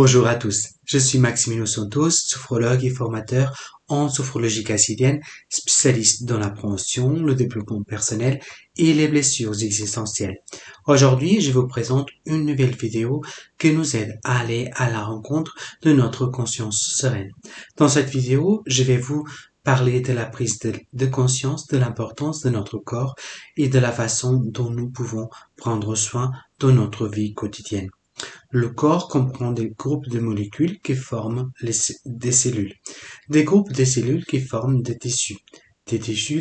Bonjour à tous, je suis Maximino Santos, sophrologue et formateur en sophrologie cassidienne, spécialiste dans la prévention, le développement personnel et les blessures existentielles. Aujourd'hui, je vous présente une nouvelle vidéo qui nous aide à aller à la rencontre de notre conscience sereine. Dans cette vidéo, je vais vous parler de la prise de conscience de l'importance de notre corps et de la façon dont nous pouvons prendre soin de notre vie quotidienne. Le corps comprend des groupes de molécules qui forment des cellules, des groupes de cellules qui forment des tissus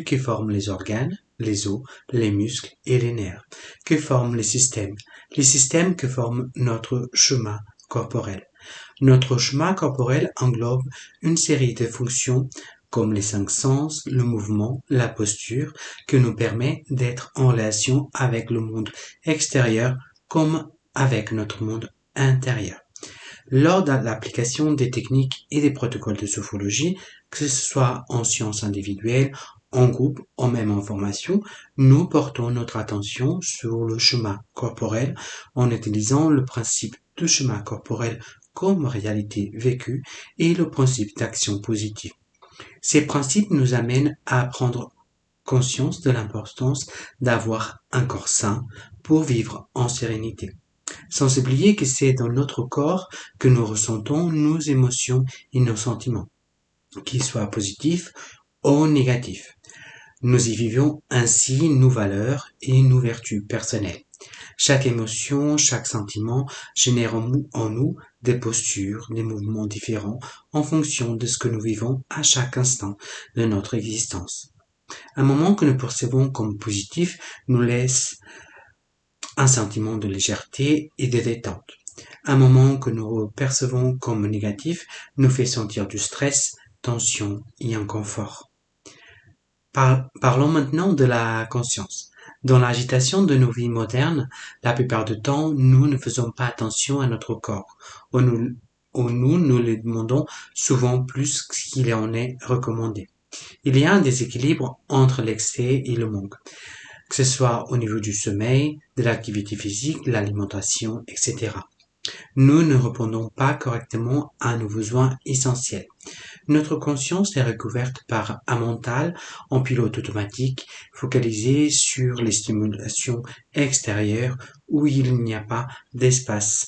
qui forment les organes, les os, les muscles et les nerfs, qui forment les systèmes qui forment notre chemin corporel. Notre chemin corporel englobe une série de fonctions comme les 5 sens, le mouvement, la posture, qui nous permet d'être en relation avec le monde extérieur comme avec notre monde intérieur. Lors de l'application des techniques et des protocoles de sophrologie, que ce soit en sciences individuelles, en groupe ou même en formation, nous portons notre attention sur le chemin corporel en utilisant le principe du chemin corporel comme réalité vécue et le principe d'action positive. Ces principes nous amènent à prendre conscience de l'importance d'avoir un corps sain pour vivre en sérénité. Sans oublier que c'est dans notre corps que nous ressentons nos émotions et nos sentiments, qu'ils soient positifs ou négatifs. Nous y vivons ainsi nos valeurs et nos vertus personnelles. Chaque émotion, chaque sentiment génère en nous des postures, des mouvements différents en fonction de ce que nous vivons à chaque instant de notre existence. Un moment que nous percevons comme positif nous laisse un sentiment de légèreté et de détente. Un moment que nous percevons comme négatif nous fait sentir du stress, tension et inconfort. Parlons maintenant de la conscience. Dans l'agitation de nos vies modernes, la plupart du temps, nous ne faisons pas attention à notre corps, ou nous le demandons souvent plus qu'il en est recommandé. Il y a un déséquilibre entre l'excès et le manque, que ce soit au niveau du sommeil, de l'activité physique, de l'alimentation, etc. Nous ne répondons pas correctement à nos besoins essentiels. Notre conscience est recouverte par un mental en pilote automatique focalisé sur les stimulations extérieures où il n'y a pas d'espace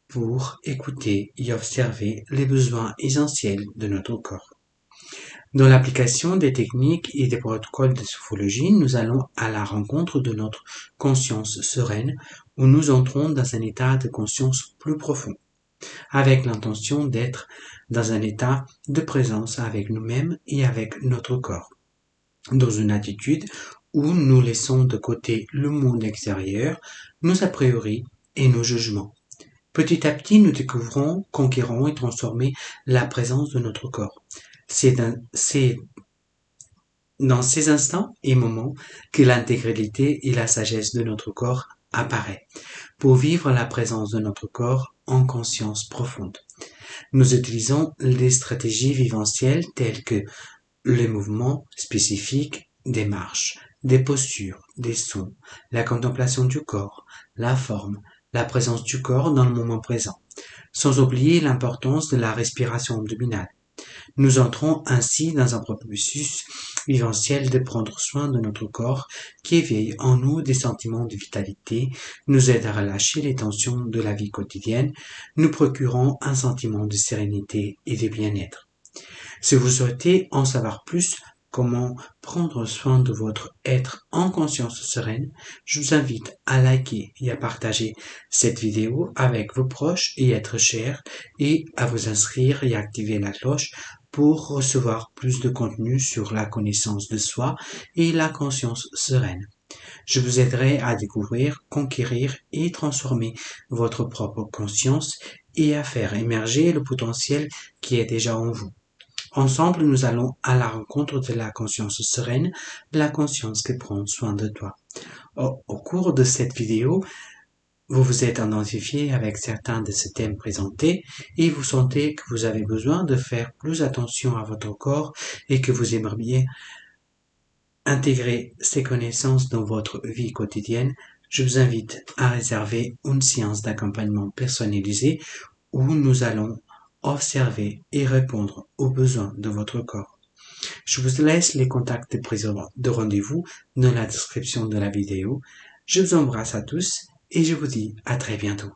pour écouter et observer les besoins essentiels de notre corps. Dans l'application des techniques et des protocoles de sophrologie, nous allons à la rencontre de notre conscience sereine où nous entrons dans un état de conscience plus profond, avec l'intention d'être dans un état de présence avec nous-mêmes et avec notre corps, dans une attitude où nous laissons de côté le monde extérieur, nos a priori et nos jugements. Petit à petit, nous découvrons, conquérons et transformons la présence de notre corps. C'est dans ces instants et moments que l'intégralité et la sagesse de notre corps apparaît, pour vivre la présence de notre corps en conscience profonde. Nous utilisons des stratégies vivencielles telles que les mouvements spécifiques des marches, des postures, des sons, la contemplation du corps, la forme, la présence du corps dans le moment présent, sans oublier l'importance de la respiration abdominale. Nous entrons ainsi dans un processus viventiel de prendre soin de notre corps qui éveille en nous des sentiments de vitalité, nous aide à relâcher les tensions de la vie quotidienne, nous procurant un sentiment de sérénité et de bien-être. Si vous souhaitez en savoir plus comment prendre soin de votre être en conscience sereine, je vous invite à liker et à partager cette vidéo avec vos proches et êtres chers et à vous inscrire et activer la cloche pour recevoir plus de contenu sur la connaissance de soi et la conscience sereine. Je vous aiderai à découvrir, conquérir et transformer votre propre conscience et à faire émerger le potentiel qui est déjà en vous. Ensemble, nous allons à la rencontre de la conscience sereine, la conscience qui prend soin de toi. Au cours de cette vidéo, vous vous êtes identifié avec certains de ces thèmes présentés et vous sentez que vous avez besoin de faire plus attention à votre corps et que vous aimeriez intégrer ces connaissances dans votre vie quotidienne. Je vous invite à réserver une séance d'accompagnement personnalisée où nous allons observer et répondre aux besoins de votre corps. Je vous laisse les contacts des prises de rendez-vous dans la description de la vidéo. Je vous embrasse à tous et je vous dis à très bientôt.